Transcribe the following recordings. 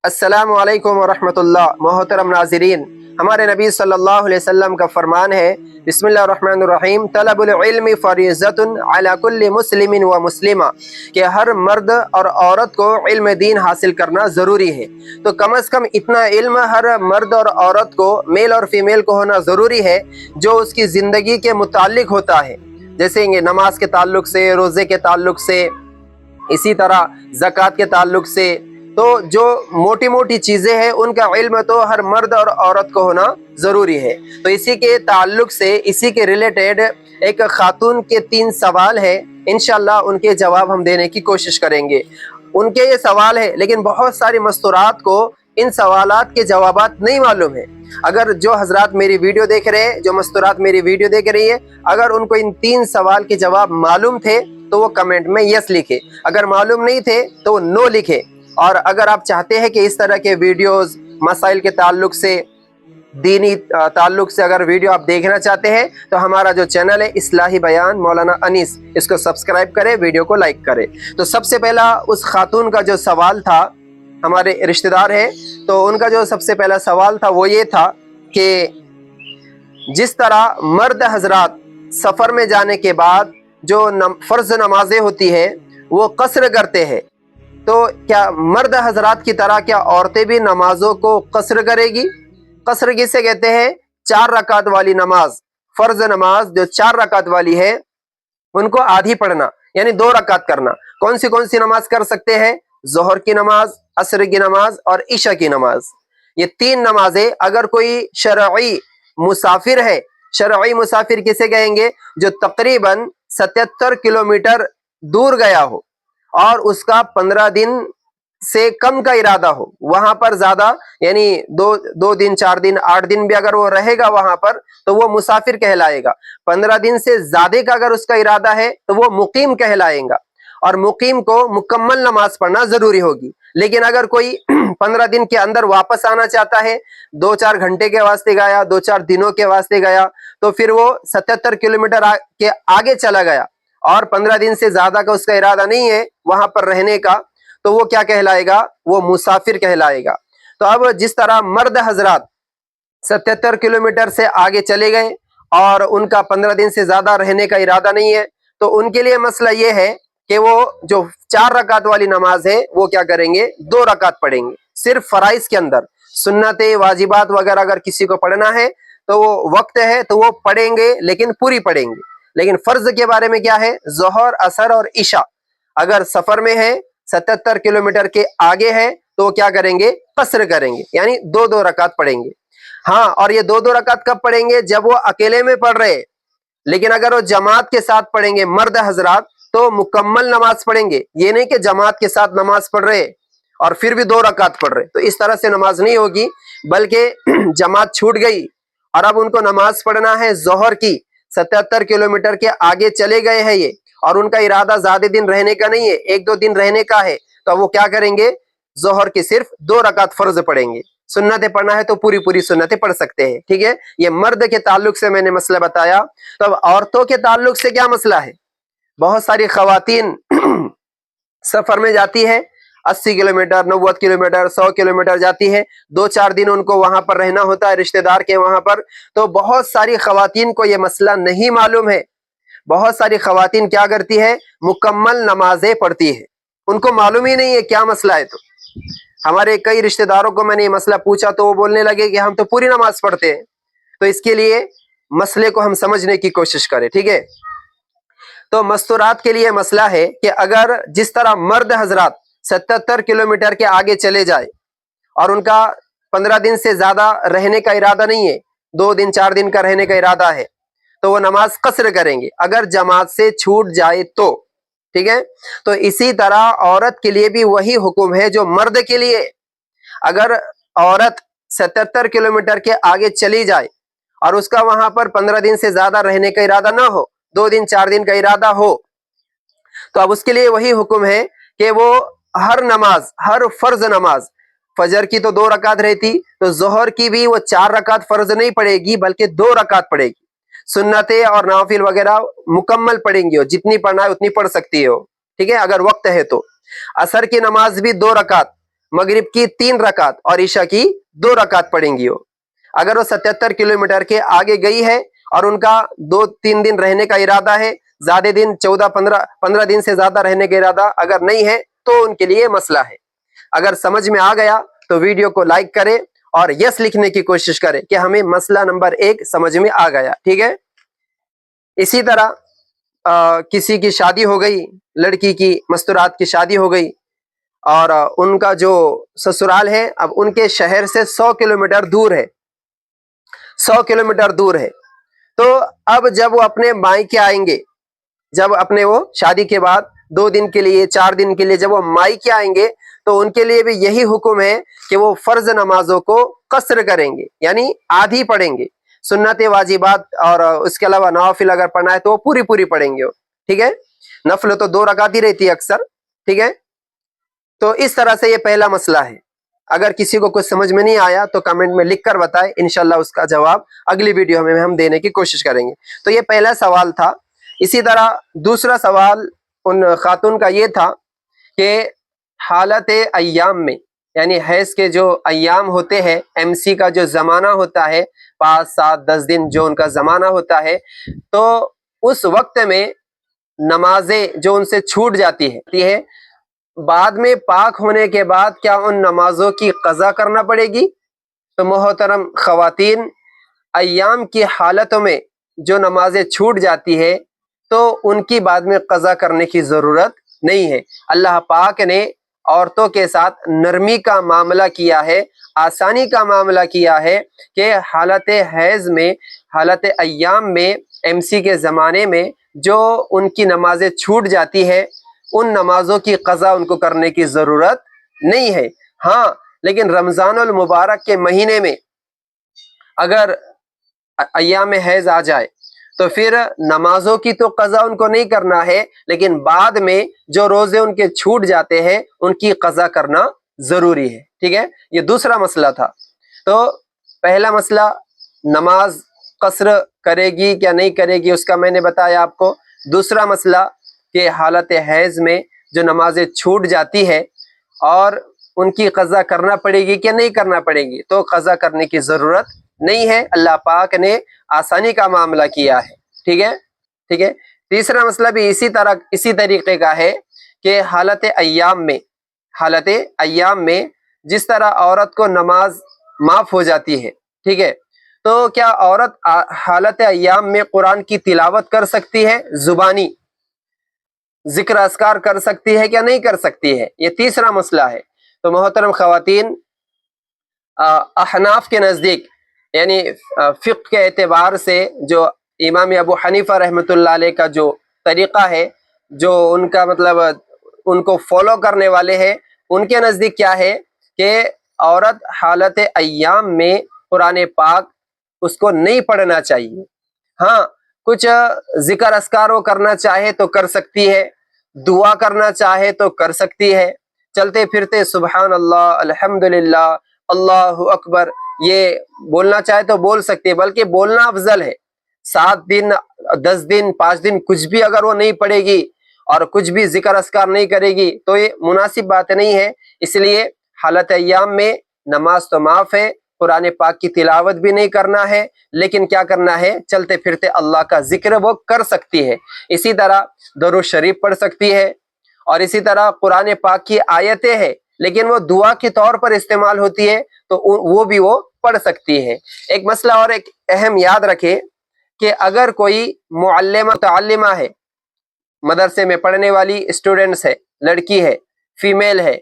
अस्सलामु अलैकुम वरहमतुल्लाह। मोहतरम नाज़रीन, हमारे नबी सल्लल्लाहु अलैहि वसल्लम का फरमान है, बिस्मिल्लाहिर्रहमानिर्रहीम, तलबुल इल्मि फरीज़तुन अला कुल्ली मुस्लिमिन व मुस्लिमा, कि हर मर्द और औरत को इल्म दीन हासिल करना ज़रूरी है। तो कम से कम इतना इल्म हर मर्द और औरत को, मेल और फीमेल को होना ज़रूरी है जो उसकी ज़िंदगी के मुताल्लिक होता है, जैसे नमाज के ताल्लुक से, रोज़े के ताल्लुक से, इसी तरह ज़कात के ताल्लुक से। तो जो मोटी मोटी चीज़ें हैं उनका इल्म तो हर मर्द और औरत को होना ज़रूरी है। तो इसी के ताल्लुक से, इसी के रिलेटेड एक खातून के 3 सवाल है, इंशाअल्लाह उनके जवाब हम देने की कोशिश करेंगे। उनके ये सवाल है, लेकिन बहुत सारी मस्तूरात को इन सवालात के जवाबात नहीं मालूम है। अगर जो हजरात मेरी वीडियो देख रहे हैं, जो मस्तूरात मेरी वीडियो देख रही है, अगर उनको इन 3 सवाल के जवाब मालूम थे तो वो कमेंट में यस लिखे, अगर मालूम नहीं थे तो वो नो लिखे। और अगर आप चाहते हैं कि इस तरह के वीडियोस, मसाइल के ताल्लुक से, दीनी ताल्लुक से अगर वीडियो आप देखना चाहते हैं तो हमारा जो चैनल है इस्लाही बयान मौलाना अनीस, इसको सब्सक्राइब करें, वीडियो को लाइक करें। तो सबसे पहला उस खातून का जो सवाल था, हमारे रिश्तेदार है, तो उनका जो सबसे पहला सवाल था वो ये था कि जिस तरह मर्द हजरात सफ़र में जाने के बाद जो फ़र्ज नमाजें होती हैं वो कसर करते हैं, तो क्या मर्द हजरात की तरह क्या औरतें भी नमाजों को कसर करेगी? कसर किसे कहते हैं? 4 रकात वाली नमाज, फर्ज नमाज जो 4 रकात वाली है उनको आधी पढ़ना, यानी 2 रकात करना। कौन सी नमाज कर सकते हैं? जोहर की नमाज, असर की नमाज और इशा की नमाज। ये 3 नमाजें अगर कोई शरई मुसाफिर है, शरई मुसाफिर किसे कहेंगे? जो तकरीबन 77 किलोमीटर दूर गया हो और उसका 15 दिन से कम का इरादा हो, वहां पर ज्यादा यानी 2 दिन, 4 दिन, 8 दिन भी अगर वो रहेगा वहां पर तो वो मुसाफिर कहलाएगा। 15 दिन से ज्यादा का अगर उसका इरादा है तो वो मुकीम कहलाएगा, और मुकीम को मुकम्मल नमाज पढ़ना जरूरी होगी। लेकिन अगर कोई 15 दिन के अंदर वापस आना चाहता है, 2-4 घंटे के वास्ते गया, 2-4 दिनों के वास्ते गया, तो फिर वो 77 किलोमीटर के आगे चला गया और 15 दिन से ज्यादा का उसका इरादा नहीं है वहां पर रहने का, तो वो क्या कहलाएगा? वो मुसाफिर कहलाएगा। तो अब जिस तरह मर्द हजरात 77 किलोमीटर से आगे चले गए और उनका 15 दिन से ज्यादा रहने का इरादा नहीं है, तो उनके लिए मसला ये है कि वो जो 4 रकात वाली नमाज है वो क्या करेंगे? 2 रकात पढ़ेंगे। सिर्फ फराइज के अंदर सुन्नते, वाजिबात वगैरह अगर किसी को पढ़ना है तो वो वक्त है तो वो पढ़ेंगे, लेकिन पूरी पढ़ेंगे। लेकिन फर्ज के बारे में क्या है? जोहर, असर और इशा अगर सफर में है, 77 किलोमीटर के आगे है, तो वो क्या करेंगे? कसर करेंगे, यानी 2-2 रकात पढ़ेंगे। हाँ, और ये 2-2 रकात कब पढ़ेंगे? जब वो अकेले में पढ़ रहे। लेकिन अगर वो जमात के साथ पढ़ेंगे मर्द हजरात तो मुकम्मल नमाज पढ़ेंगे। ये नहीं कि जमात के साथ नमाज पढ़ रहे और फिर भी 2 रकात पढ़ रहे, तो इस तरह से नमाज नहीं होगी। बल्कि जमात छूट गई और अब उनको नमाज पढ़ना है जोहर की, 77 किलोमीटर के आगे चले गए हैं ये, और उनका इरादा ज्यादा दिन रहने का नहीं है, 1-2 दिन रहने का है, तो वो क्या करेंगे? जोहर की सिर्फ 2 रकात फर्ज पढ़ेंगे। सुन्नतें पढ़ना है तो पूरी पूरी सुन्नतें पढ़ सकते हैं, ठीक है। ये मर्द के ताल्लुक से मैंने मसला बताया। तो अब औरतों के ताल्लुक से क्या मसला है? बहुत सारी खवातीन सफर में जाती है, 80 किलोमीटर, 90 किलोमीटर, 100 किलोमीटर जाती है, 2-4 दिन उनको वहां पर रहना होता है रिश्तेदार के वहां पर। तो बहुत सारी खवातीन को ये मसला नहीं मालूम है। बहुत सारी खवातीन क्या करती है? मुकम्मल नमाजें पढ़ती है, उनको मालूम ही नहीं है क्या मसला है। तो हमारे कई रिश्तेदारों को मैंने ये मसला पूछा तो वो बोलने लगे कि हम तो पूरी नमाज पढ़ते हैं। तो इसके लिए मसले को हम समझने की कोशिश करें, ठीक है। तो मस्तूरात के लिए मसला है कि अगर जिस तरह मर्द हजरात 77 किलोमीटर के आगे चले जाए और उनका 15 दिन से ज्यादा रहने का इरादा नहीं है, 2 दिन, 4 दिन का रहने का इरादा है, तो वो नमाज कसर करेंगे अगर जमात से छूट जाए तो, ठीक है। तो इसी तरह औरत के लिए भी वही हुक्म है जो मर्द के लिए। अगर औरत 77 किलोमीटर के आगे चली जाए और उसका वहां पर 15 दिन से ज्यादा रहने का इरादा ना हो, 2 दिन, 4 दिन का इरादा हो, तो अब उसके लिए वही हुक्म है कि वो हर नमाज, हर फर्ज नमाज, फजर की तो 2 रकात रहती, तो जोहर की भी वो 4 रकात फर्ज नहीं पड़ेगी बल्कि 2 रकात पड़ेगी। सुन्नतें और नाफिल वगैरह मुकम्मल पढ़ेंगी, हो जितनी पढ़ना है उतनी पढ़ सकती हो, ठीक है, अगर वक्त है तो। असर की नमाज भी 2 रकात, मगरिब की 3 रकात और ईशा की 2 रकात पढ़ेंगी वो। अगर वो 77 किलोमीटर के आगे गई है और उनका 2-3 दिन रहने का इरादा है, ज्यादा दिन 14-15 दिन से ज्यादा रहने का इरादा अगर नहीं है तो उनके लिए मसला है। अगर समझ में आ गया तो वीडियो को लाइक करें और यस लिखने की कोशिश करें कि हमें मसला नंबर 1 समझ में आ गया। ठीक है। इसी तरह किसी की शादी हो गई, लड़की की मस्तूरात की शादी हो गई और उनका जो ससुराल है अब उनके शहर से 100 किलोमीटर दूर है, 100 किलोमीटर दूर है। तो अब जब वो अपने मायके आएंगे, जब अपने वो शादी के बाद 2 दिन के लिए 4 दिन के लिए जब वो मायके आएंगे तो उनके लिए भी यही हुक्म है कि वो फर्ज नमाजों को कसर करेंगे, यानी आधी पढ़ेंगे। सुन्नत वाजिबात और उसके अलावा नवाफिल अगर पढ़ना है तो वो पूरी पूरी पढ़ेंगे वो। ठीक है। नफल तो 2 रकात ही रहती है अक्सर। ठीक है। तो इस तरह से ये पहला मसला है। अगर किसी को कुछ समझ में नहीं आया तो कमेंट में लिख कर बताएं, इंशाल्लाह उसका जवाब अगली वीडियो में हम देने की कोशिश करेंगे। तो ये पहला सवाल था। इसी तरह दूसरा सवाल उन खातून का ये था कि हालत अय्याम में, यानी हैज के जो अय्याम होते हैं, एमसी का जो ज़माना होता है 5, 7, 10 दिन जो उनका ज़माना होता है, तो उस वक्त में नमाजें जो उनसे छूट जाती है बाद में पाक होने के बाद क्या उन नमाजों की क़ज़ा करना पड़ेगी? तो मोहतरम ख़वातीन, अय्याम की हालतों में जो नमाजें छूट जाती है तो उनकी बाद में क़ज़ा करने की ज़रूरत नहीं है। अल्लाह पाक ने औरतों के साथ नरमी का मामला किया है, आसानी का मामला किया है कि हालत हैज़ में, हालत अय्याम में, एमसी के ज़माने में जो उनकी नमाजें छूट जाती है उन नमाजों की क़ज़ा उनको करने की ज़रूरत नहीं है। हाँ, लेकिन रमज़ानुल मुबारक के महीने में अगर अय्याम हैज़ आ जाए तो फिर नमाजों की तो क़ज़ा उनको नहीं करना है, लेकिन बाद में जो रोज़े उनके छूट जाते हैं उनकी क़ज़ा करना ज़रूरी है। ठीक है। ये दूसरा मसला था। तो पहला मसला नमाज कसर करेगी क्या नहीं करेगी उसका मैंने बताया आपको। दूसरा मसला कि हालत हैज़ में जो नमाजें छूट जाती है और उनकी क़ज़ा करना पड़ेगी क्या नहीं करना पड़ेगी, तो क़ज़ा करने की ज़रूरत नहीं है। अल्लाह पाक ने आसानी का मामला किया है। ठीक है। ठीक है। तीसरा मसला भी इसी तरीके का है कि हालत अय्याम में जिस तरह औरत को नमाज माफ़ हो जाती है, ठीक है, तो क्या औरत हालत अय्याम में कुरान की तिलावत कर सकती है, जुबानी जिक्र अस्कार कर सकती है क्या नहीं कर सकती है? ये तीसरा मसला है। तो मोहतरम ख़वातीन, अहनाफ के नज़दीक यानी फ़िक़्ह के एतबार से जो इमाम अबू हनीफ़ा रहमतुल्लाह अलैह का जो तरीक़ा है, जो उनका मतलब उनको फॉलो करने वाले हैं, उनके नज़दीक क्या है कि औरत हालत अय्याम में कुरान पाक उसको नहीं पढ़ना चाहिए। हाँ, कुछ जिक्र अस्कार वो करना चाहे तो कर सकती है, दुआ करना चाहे तो कर सकती है, चलते फिरते सुबहान अल्लाह, अल्हम्दुलिल्लाह, अल्लाहु अकबर ये बोलना चाहे तो बोल सकती है, बल्कि बोलना अफजल है। 7 दिन, 10 दिन, 5 दिन कुछ भी अगर वो नहीं पढ़ेगी और कुछ भी जिक्र अस्कार नहीं करेगी तो ये मुनासिब बात नहीं है। इसलिए हालत अय्याम में नमाज तो माफ़ है, कुरान पाक की तिलावत भी नहीं करना है, लेकिन क्या करना है, चलते फिरते अल्लाह का जिक्र वो कर सकती है। इसी तरह दरूद शरीफ पढ़ सकती है और इसी तरह कुरान पाक की आयतें हैं लेकिन वो दुआ के तौर पर इस्तेमाल होती है तो वो भी वो पढ़ सकती है। एक मसला और एक अहम याद रखे कि अगर कोई मुअल्लिमा है, मदरसे में पढ़ने वाली स्टूडेंट्स है, लड़की है, फीमेल है,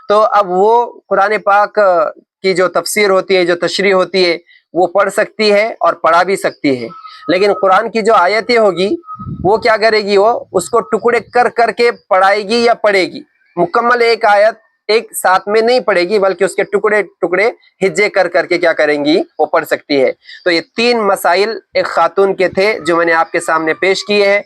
तो अब वो कुरान पाक की जो तफसीर होती है, जो तशरीह होती है, वो पढ़ सकती है और पढ़ा भी सकती है। लेकिन कुरान की जो आयतें होगी वो क्या करेगी, वो उसको टुकड़े कर करके पढ़ाएगी या पढ़ेगी। मुकम्मल एक आयत एक साथ में नहीं पढ़ेगी, बल्कि उसके टुकड़े टुकड़े हिज्जे कर करके क्या करेंगी, वो पढ़ सकती है। तो ये 3 मसाइल एक खातून के थे जो मैंने आपके सामने पेश किए हैं।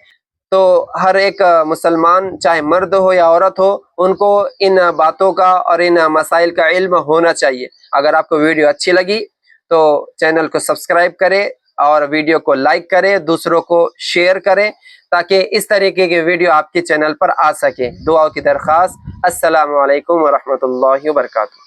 तो हर एक मुसलमान, चाहे मर्द हो या औरत हो, उनको इन बातों का और इन मसाइल का इल्म होना चाहिए। अगर आपको वीडियो अच्छी लगी तो चैनल को सब्सक्राइब करें और वीडियो को लाइक करें, दूसरों को शेयर करें تاکہ اس طریقے کی ویڈیو آپ کے چینل پر آ سکے۔ دعاؤں کی درخواست۔ السلام علیکم ورحمۃ اللہ وبرکاتہ۔